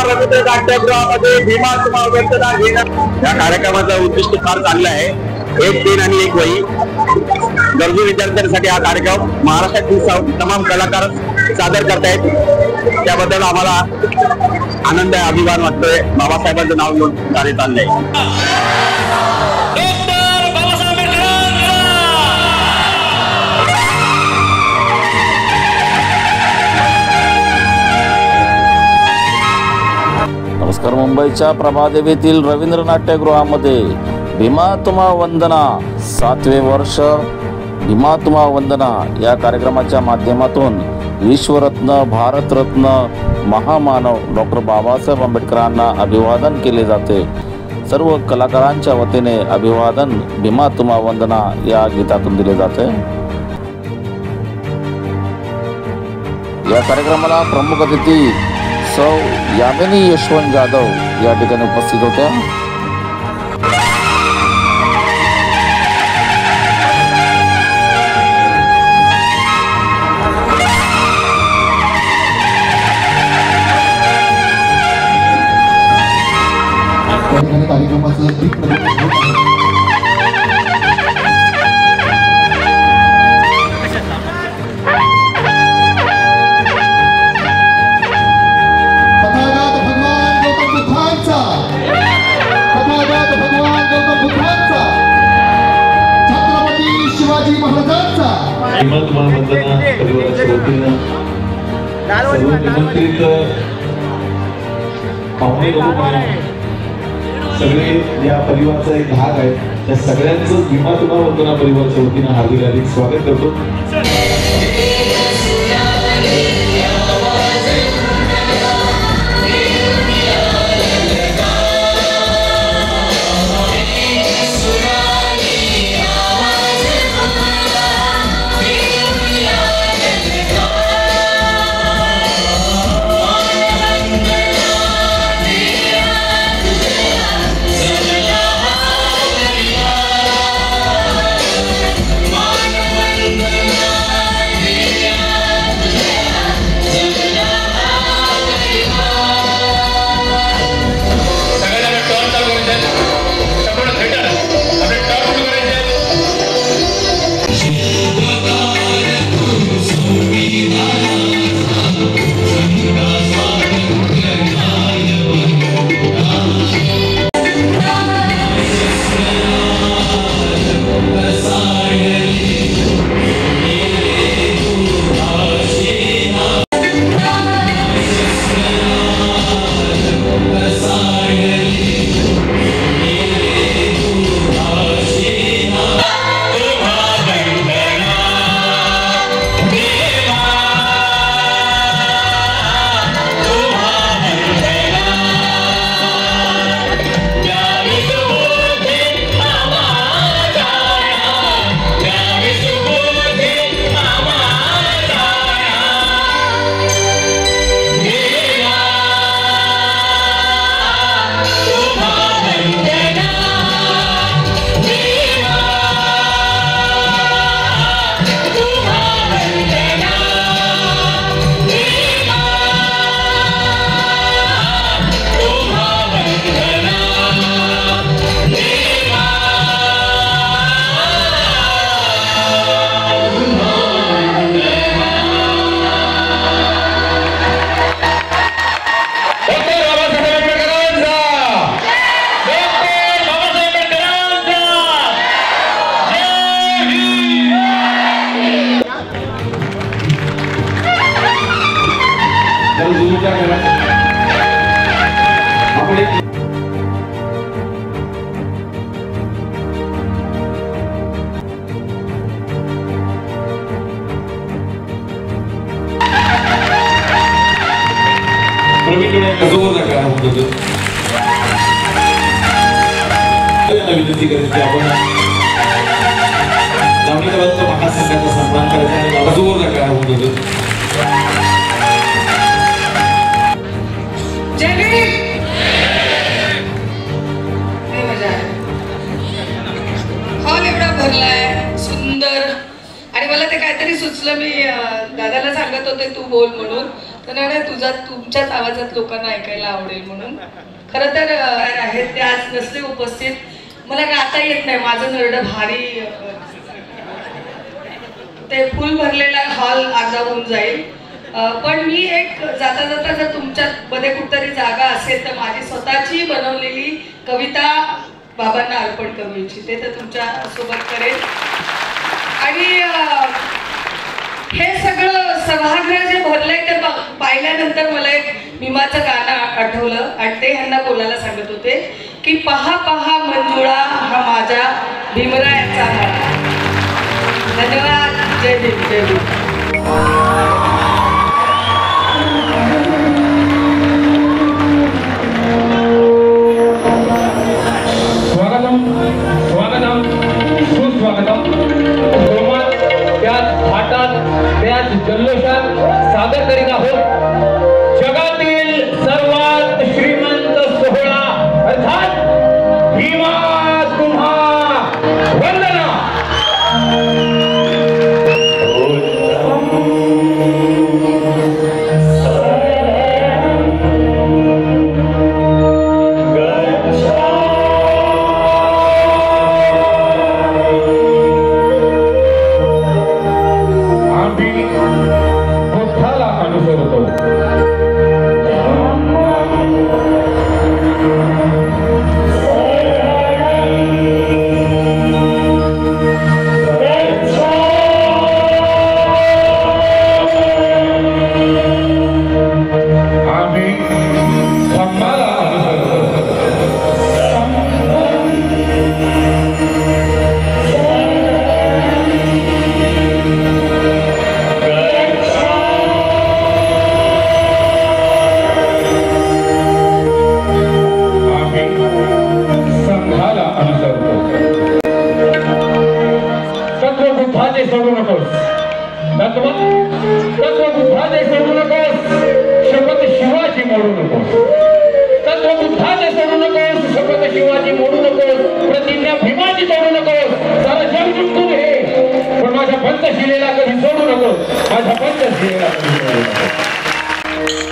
रवींद्र नाट्यगृहामध्ये भीमा वंदना घेणं या कार्यक्रमाचं उद्दिष्ट फार चांगलं आहे। एक दिन आणि एक वही गरजू विद्यार्थ्यांसाठी हा कार्यक्रम महाराष्ट्रातील तमाम कलाकार सादर करतायत। त्याबद्दल आम्हाला आनंद आहे, अभिमान वाटतोय। बाबासाहेबांचं नाव घेऊन कार्य चाललंय। नमस्कार। मुंबईच्या प्रभादेवीतील रवींद्र नाट्यगृहामध्ये भीमा तुम्हा वंदना 7वे वर्ष भीमा तुम्हा वंदना या कार्यक्रमाच्या माध्यमातून विश्वरत्न भारतरत्न महामानव डॉक्टर बाबासाहेब आंबेडकरांना अभिवादन केले जाते। सर्व कलाकारांच्या वतीने अभिवादन भीमा तुम्हा वंदना या गीतातून दिले जाते। या कार्यक्रमाला प्रमुख अतिथी सौ यामिनी यशवंत जाधव या ठिकाणी उपस्थित होत्या। भीमा तुम्हा वंदना परिवाराच्या वतीनं सर्व निमंत्रित पाहुणे लोक सगळे या परिवाराचा एक भाग आहे। त्या सगळ्यांचं भीमा तुम्हा वंदना परिवाराच्या वतीनं हार्दिक हार्दिक स्वागत करतो। विनंती करते की आपण लावणीकरांचा महासंघाचा सन्मान करायचा आणि बाजूवर नका होऊन होतो। हॉल एवढा भरलाय सुंदर आणि मला ते काहीतरी सुचलं, मी दादाला सांगत होते तू बोल म्हणून, तर नाही तुमच्याच आवाजात लोकांना ऐकायला आवडेल म्हणून. खरं तर आहेत ते आज नसले उपस्थित. मला गाता येत नाही, माझं नरडं भारी, ते फुल भरलेला हॉल अर्धा होऊन जाईल. पण मी एक जाता जाता जर तुमच्यात मध्ये कुठतरी जागा असेल तर माझी स्वतःची बनवलेली कविता बाबांना अर्पण करू इच्छिते, तर तुमच्या सोबत करेल. आणि हे सगळं सभागृह जे भरलंय ते पाहिल्यानंतर मला एक भीमाचं गाणं आठवलं आणि ते ह्यांना बोलायला सांगत होते की पहा पहा मंजुळा हा माझ्या भीमरायाचा गाणं. धन्यवाद. जय भीम. जय भीम. स्वागतम सुस्वागतम. जोमात त्याच थाटात त्याच जल्लोषात सादर करीत आहोत जगातील सर्वात श्रीमंत सोहळा अर्थात भीमा तुम्हा वंदना.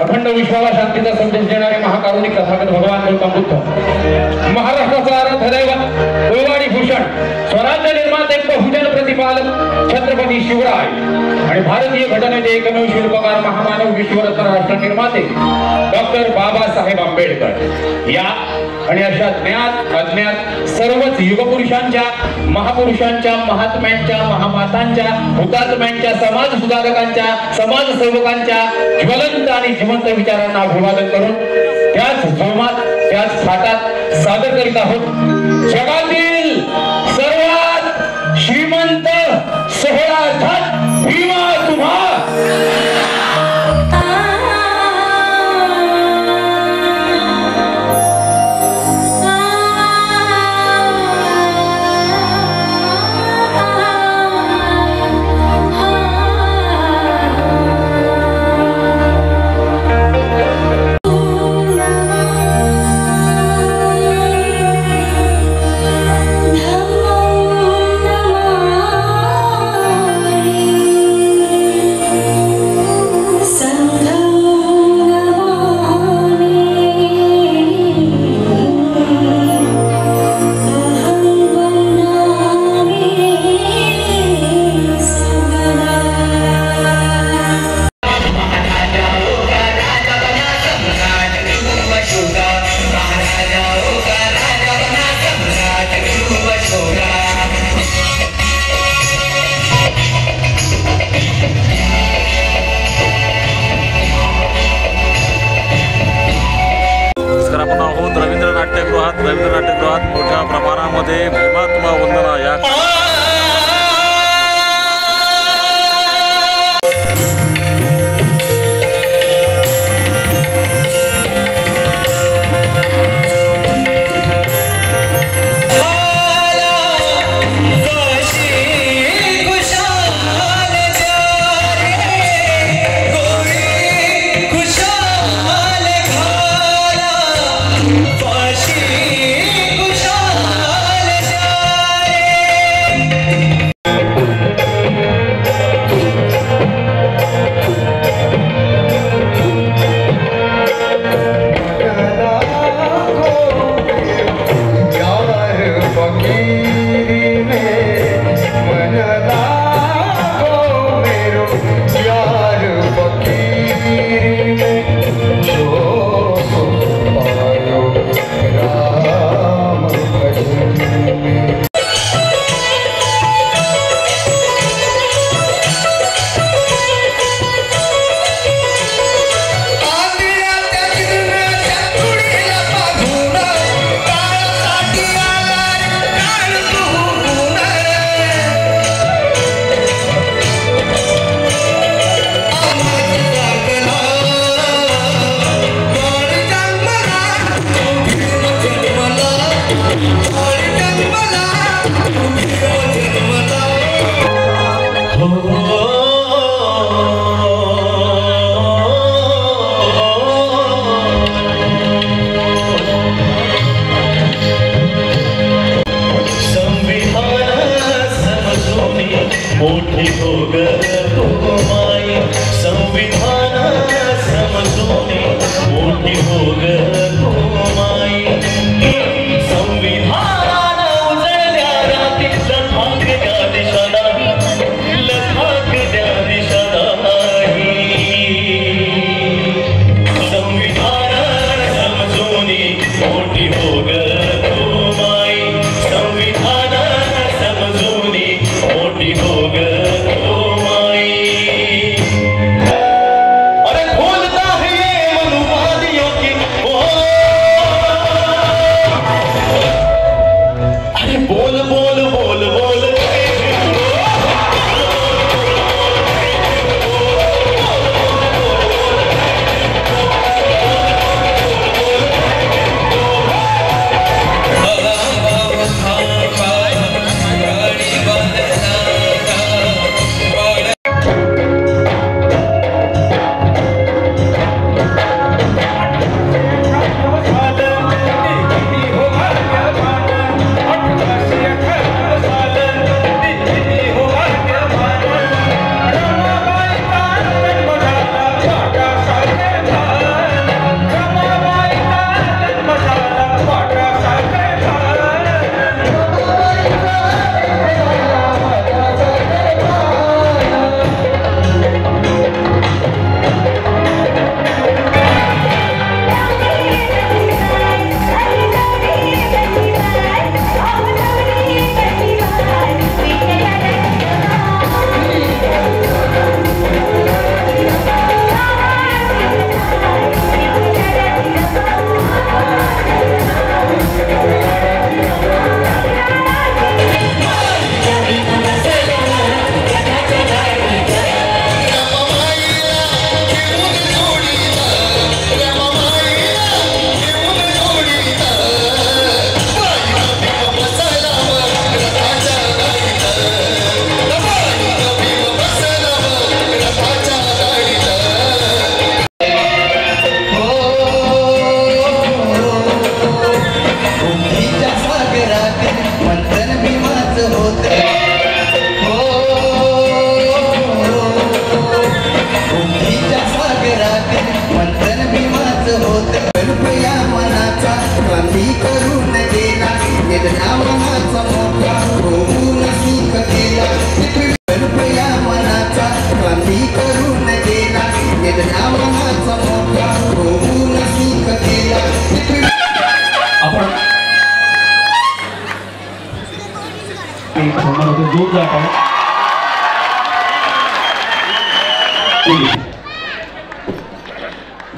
अखंड विश्वाला शांतीचा संदेश देणारे महाकारुणिक तथागत भगवान गौतम बुद्ध, महाराष्ट्राचा आराध्यदैवत वैवाडी भूषण, स्वराज्य निर्माते बहुजन प्रतिपालक छत्रपती शिवराय आणि भारतीय घटनेचे एकमेव शिल्पकार महामानव विश्वरत्न राष्ट्र निर्माते डॉक्टर बाबासाहेब आंबेडकर या आणि अशा ज्ञात अज्ञात सर्वच युगपुरुषांच्या, महापुरुषांच्या, महात्म्यांच्या, महामातांच्या, हुतात्म्यांच्या, समाज सुधारकांच्या, समाजसेवकांच्या ज्वलंत आणि जिवंत विचारांना अभिवादन करून त्याच जोमात त्याच थाटात सादर करीत आहोत जगातील सर्वात श्रीमंत सोहळा अर्थात भीमा तुम्हा. मोठी हो ग तू माई संविधान समजून मोठी हो ग तू माई संविधान उजळल्या रात्री लखाक द्या दिशा नाही लखाक द्या दिशा नाही संविधान समजून मोठी हो ग तू माई संविधान समजून मोठी हो ग तू माई अरे बोलता है ये मनुवादियों की ओ अरे बोल बोल बोल बोल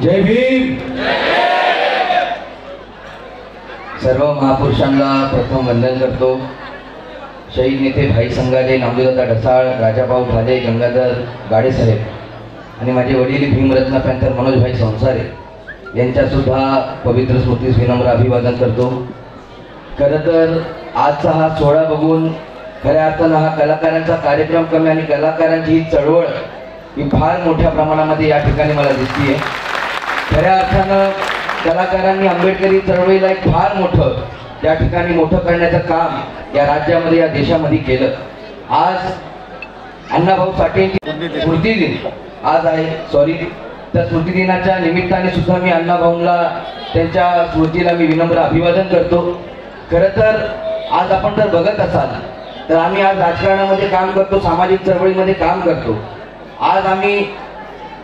जय भीम. सर्व महापुरुषांना प्रथम वंदन करतो. शहीद नेते भाई संगाले, नामदेवदादा ढसाळ, राजाभाऊ भाले, गंगाधर गाडेसाहेब आणि माझे वडील भीमरत्न पॅन्थर मनोजभाई संसारे यांच्यासुद्धा पवित्र स्मृतीस विनम्र अभिवादन करतो. खरं तर आजचा हा सोहळा बघून खऱ्या अर्थानं हा कलाकारांचा कार्यक्रम कमी आणि कलाकारांची ही चळवळ ही फार मोठ्या प्रमाणामध्ये या ठिकाणी मला दिसते. खऱ्या अर्थानं कलाकारांनी आंबेडकरी चळवळीला एक फार मोठं या ठिकाणी मोठं करण्याचं काम या राज्यामध्ये या देशामध्ये केलं. आज अण्णाभाऊ साठेंची स्मृती दिन आज आहे. त्या स्मृती दिनाच्या निमित्ताने सुद्धा मी अण्णाभाऊंना त्यांच्या स्मृतीला मी विनम्र अभिवादन करतो. खरं तर आज आपण जर बघत असाल तर आम्ही आज राजकारणामध्ये काम करतो, सामाजिक चळवळीमध्ये काम करतो. आज आम्ही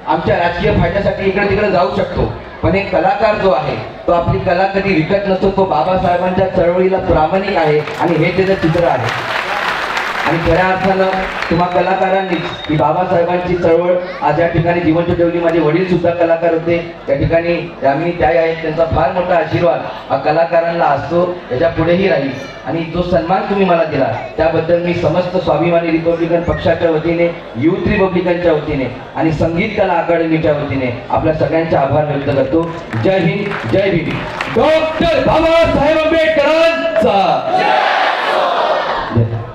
आमच्या राजकीय फायद्यासाठी इकडे तिकडे जाऊ शकतो, पण एक कलाकार जो आहे तो आपली कला कधी विकत नसतो. तो बाबासाहेबांच्या चळवळीला प्रामाणिक आहे आणि हे त्याचं चित्र आहे. आणि खऱ्या अर्थानं तुम्हा कलाकारांनी ही बाबासाहेबांची चळवळ आज या ठिकाणी जिवंत ठेवली. माझे वडील सुद्धा कलाकार होते त्या ठिकाणी, आम्ही त्या आहेत. त्यांचा फार मोठा आशीर्वाद हा कलाकारांना असतो, त्याच्या पुढेही राहील. आणि जो सन्मान तुम्ही मला दिला त्याबद्दल मी समस्त स्वाभिमानी रिपब्लिकन पक्षाच्या वतीने, युथ रिपब्लिकनच्या वतीने आणि संगीत कला अकादमीच्या वतीने आपल्या सगळ्यांचे आभार व्यक्त करतो. जय हिंद, जय भीम. डॉक्टर बाबासाहेब आंबेडकरांचा धन्यवाद.